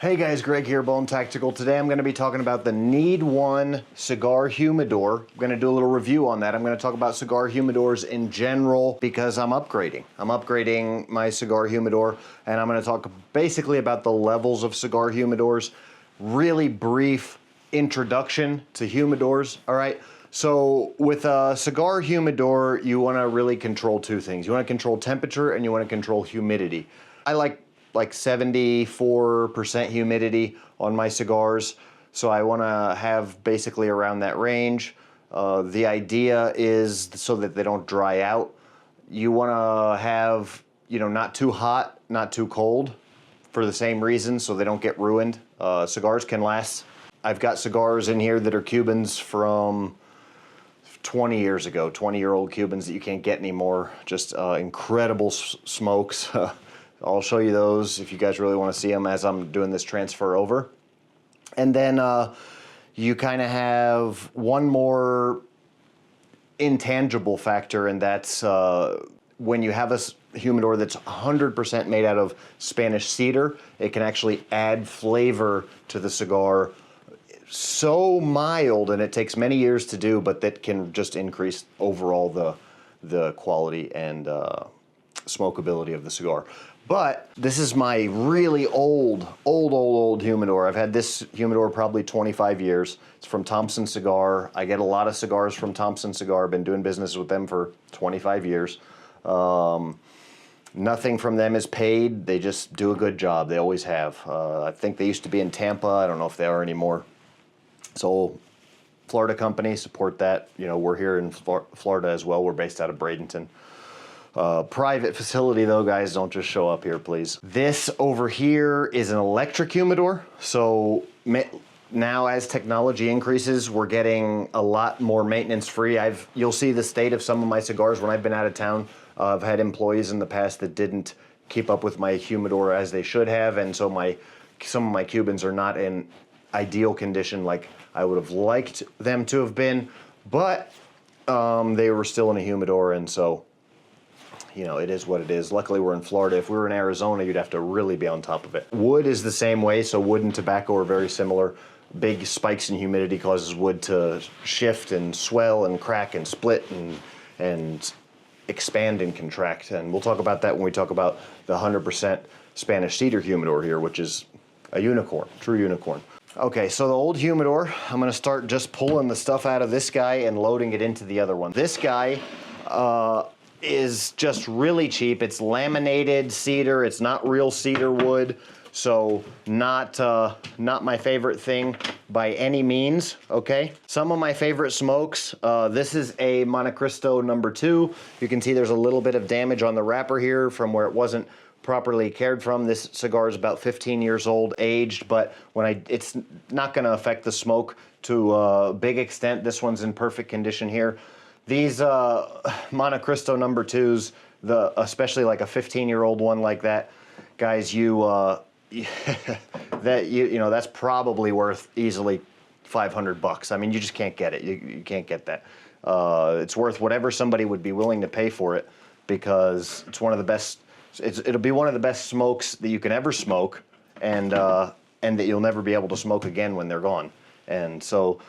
Hey guys, Greg here, Bone Tactical. Today I'm going to be talking about the Need One Cigar Humidor. I'm going to do a little review on that. I'm going to talk about cigar humidors in general because I'm upgrading. I'm upgrading my cigar humidor, and I'm going to talk basically about the levels of cigar humidors. Really brief introduction to humidors, all right? So with a cigar humidor, you want to really control two things. You want to control temperature and you want to control humidity. I like 74% humidity on my cigars, so I want to have basically around that range. The idea is so that they don't dry out. You want to have, not too hot, not too cold for the same reason, so they don't get ruined. Cigars can last. I've got cigars in here that are Cubans from 20 years ago, 20-year-old Cubans that you can't get anymore. Just incredible smokes. I'll show you those if you guys really want to see them as I'm doing this transfer over. And then you kind of have one more intangible factor, and that's when you have a humidor that's 100% made out of Spanish cedar, it can actually add flavor to the cigar. So mild, and it takes many years to do, but that can just increase overall the quality and smokability of the cigar. But this is my really old humidor. I've had this humidor probably 25 years. It's from Thompson Cigar. I get a lot of cigars from Thompson Cigar. I've been doing business with them for 25 years. Nothing from them is paid. They just do a good job. They always have. I think they used to be in Tampa. I don't know if they are anymore. So Florida company, support that. We're here in Florida as well. We're based out of Bradenton. Private facility though, guys, don't just show up here, please. This over here is an electric humidor. So now as technology increases, we're getting a lot more maintenance free. You'll see the state of some of my cigars when I've been out of town. I've had employees in the past that didn't keep up with my humidor as they should have, and so some of my Cubans are not in ideal condition like I would have liked them to have been, but they were still in a humidor, and so it is what it is. Luckily, we're in Florida. If we were in Arizona, you'd have to really be on top of it. Wood is the same way, so wood and tobacco are very similar. Big spikes in humidity causes wood to shift and swell and crack and split and expand and contract. And we'll talk about that when we talk about the 100% Spanish cedar humidor here, which is a unicorn, true unicorn. Okay, so the old humidor, I'm gonna start just pulling the stuff out of this guy and loading it into the other one. This guy, is just really cheap. It's laminated cedar. It's not real cedar wood, so not my favorite thing by any means. Okay, some of my favorite smokes. This is a Montecristo number 2. You can see there's a little bit of damage on the wrapper here from where it wasn't properly cared from. This cigar is about 15 years old, aged, but it's not going to affect the smoke to a big extent. This one's in perfect condition here. These Montecristo number 2s, especially like a 15-year-old one like that, guys, that's probably worth easily $500. I mean, you just can't get it. You can't get that. It's worth whatever somebody would be willing to pay for it, because it's one of the best. It'll be one of the best smokes that you can ever smoke, and that you'll never be able to smoke again when they're gone. And so.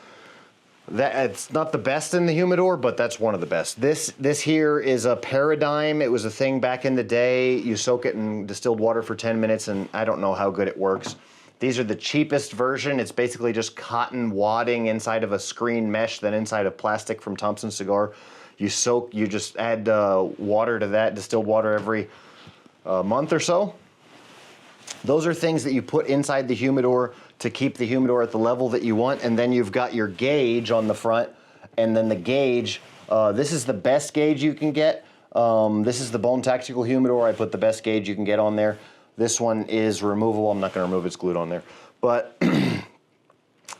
It's not the best in the humidor, but that's one of the best. This here is a Paradigm. It was a thing back in the day. You soak it in distilled water for 10 minutes, and I don't know how good it works. These are the cheapest version. It's basically just cotton wadding inside of a screen mesh, then inside of plastic from Thompson Cigar. You just add water to that, distilled water every month or so. Those are things that you put inside the humidor to keep the humidor at the level that you want, and then you've got your gauge on the front, and then the gauge, this is the best gauge you can get. This is the Bone Tactical humidor. I put the best gauge you can get on there. This one is removable. I'm not going to remove it. It's glued on there. But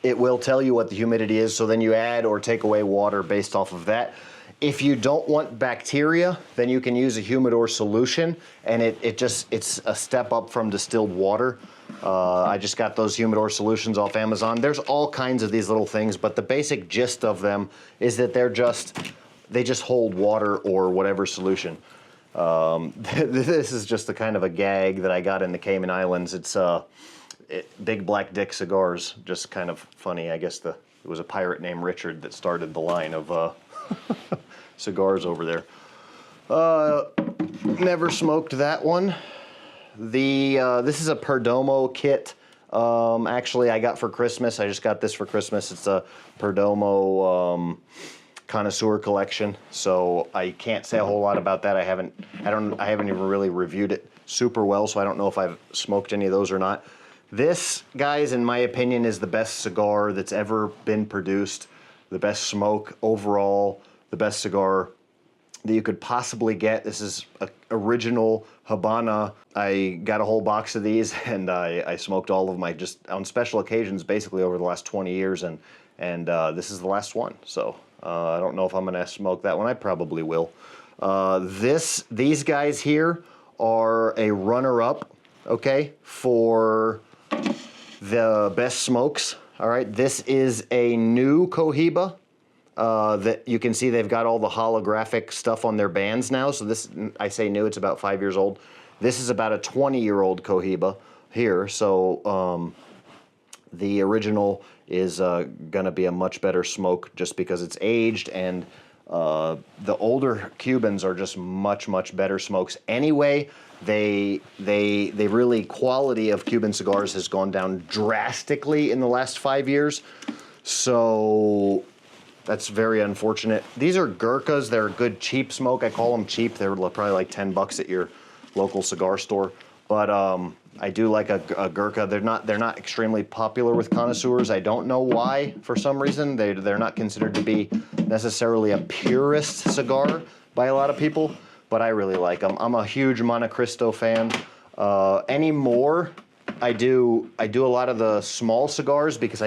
it will tell you what the humidity is, so then you add or take away water based off of that. If you don't want bacteria, then you can use a humidor solution, and it's a step up from distilled water. I just got those humidor solutions off Amazon. There's all kinds of these little things, but the basic gist of them is that they just hold water or whatever solution. This is just a kind of a gag that I got in the Cayman Islands. It's Big Black Dick Cigars. Just kind of funny. I guess it was a pirate named Richard that started the line of cigars over there. Never smoked that one. This is a Perdomo kit. Actually, I got for Christmas. I just got this for Christmas. It's a Perdomo connoisseur collection. So I can't say a whole lot about that. I haven't even really reviewed it super well, so I don't know if I've smoked any of those or not. This, guys, in my opinion, is the best cigar that's ever been produced. The best smoke overall. The best cigar that you could possibly get. This is a original Habana. I got a whole box of these, and I smoked all of them. Just on special occasions, basically over the last 20 years, and this is the last one. So I don't know if I'm gonna smoke that one. I probably will. These guys here are a runner-up, okay, for the best smokes. All right, this is a new Cohiba. That you can see they've got all the holographic stuff on their bands now. So this, I say new, it's about 5 years old. This is about a 20-year-old Cohiba here. So the original is gonna be a much better smoke just because it's aged, and the older Cubans are just much better smokes. Anyway, they really, quality of Cuban cigars has gone down drastically in the last 5 years. So that's very unfortunate. These are Gurkhas. They're a good cheap smoke. I call them cheap. They're probably like 10 bucks at your local cigar store. But I do like a Gurkha. They're not extremely popular with connoisseurs. I don't know why. For some reason, they're not considered to be necessarily a purist cigar by a lot of people. But I really like them. I'm a huge Montecristo fan. Anymore, I do a lot of the small cigars because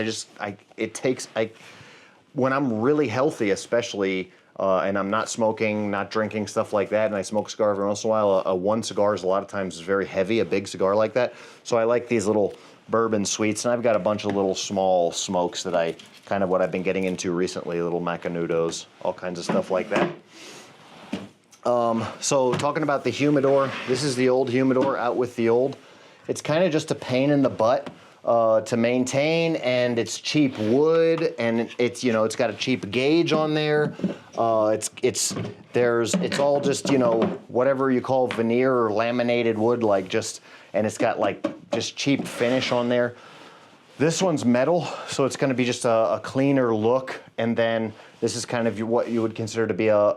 when I'm really healthy, especially, and I'm not smoking, not drinking, stuff like that, and I smoke a cigar every once in a while, a one cigar is a lot of times very heavy, a big cigar like that. So I like these little bourbon sweets, and I've got a bunch of little small smokes that what I've been getting into recently, little Macanudos, all kinds of stuff like that. So talking about the Humidor, this is the old Humidor out with the old. It's kind of just a pain in the butt to maintain, and it's cheap wood, and it's got a cheap gauge on there. It's all just whatever you call veneer or laminated wood, and it's got just cheap finish on there. This one's metal, so it's going to be just a cleaner look, and then this is kind of what you would consider to be a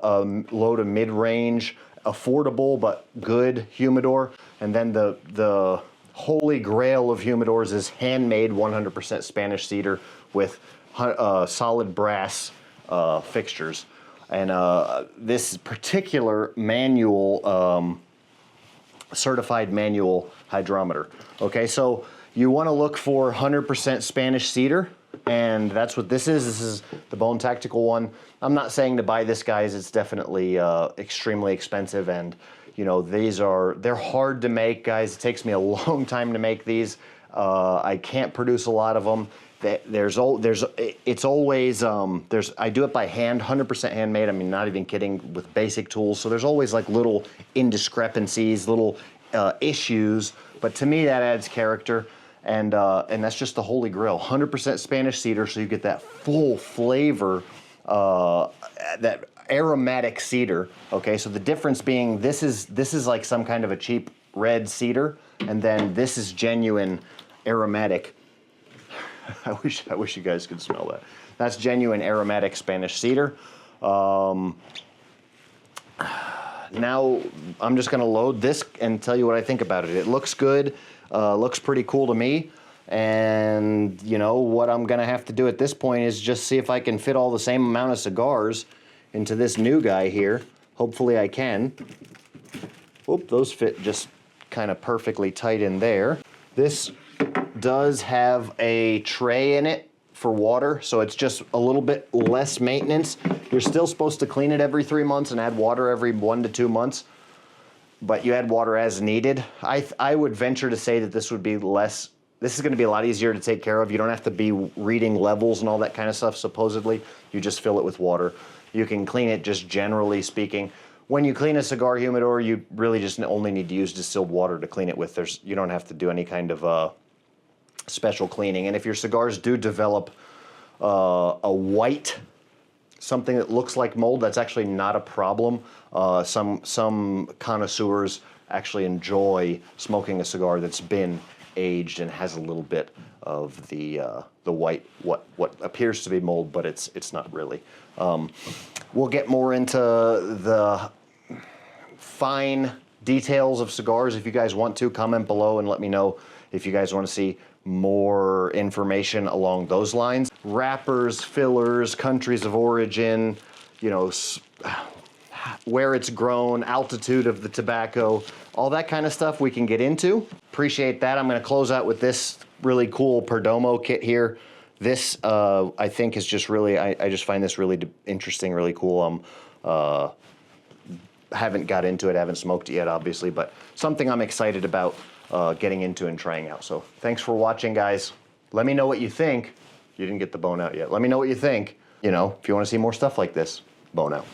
low to mid-range, affordable but good humidor, and then the holy grail of humidors is handmade 100% Spanish cedar with solid brass fixtures. And this particular manual, certified manual hydrometer. Okay, so you want to look for 100% Spanish cedar, and that's what this is. This is the Bone Tactical one. I'm not saying to buy this, guys. It's definitely extremely expensive, and they're hard to make, guys. It takes me a long time to make these. I can't produce a lot of them. I do it by hand, 100% handmade. I mean, not even kidding, with basic tools. So there's always little indiscrepancies, little issues. But to me, that adds character, and that's just the holy grail. 100% Spanish cedar, so you get that full flavor, that aromatic cedar. Okay, so the difference being this is like some kind of a cheap red cedar, and then this is genuine aromatic. I wish you guys could smell that. That's genuine aromatic Spanish cedar. Now I'm just gonna load this and tell you what I think about it. It looks good, looks pretty cool to me. And what I'm gonna have to do at this point is just see if I can fit all the same amount of cigars into this new guy here. Hopefully I can. Oop, those fit just kind of perfectly tight in there. This does have a tray in it for water, so it's just a little bit less maintenance. You're still supposed to clean it every 3 months and add water every 1 to 2 months, but you add water as needed. I would venture to say that this would be less. This is going to be a lot easier to take care of. You don't have to be reading levels and all that kind of stuff, supposedly. You just fill it with water. You can clean it just generally speaking. When you clean a cigar humidor, you really just only need to use distilled water to clean it with. You don't have to do any kind of special cleaning. And if your cigars do develop a white, something that looks like mold, that's actually not a problem. Some connoisseurs actually enjoy smoking a cigar that's been aged and has a little bit of the white, what appears to be mold, but it's not really. We'll get more into the fine details of cigars. If you guys want to, comment below and let me know if you guys want to see more information along those lines. Wrappers, fillers, countries of origin, you know, where it's grown, altitude of the tobacco, all that kind of stuff we can get into. Appreciate that. I'm going to close out with this really cool Perdomo kit here. This, I think, is just really, I just find this really interesting, really cool. Haven't got into it, haven't smoked it yet, obviously, but something I'm excited about getting into and trying out. So thanks for watching, guys. Let me know what you think. You didn't get the bone out yet. Let me know what you think. You know, if you want to see more stuff like this, bone out.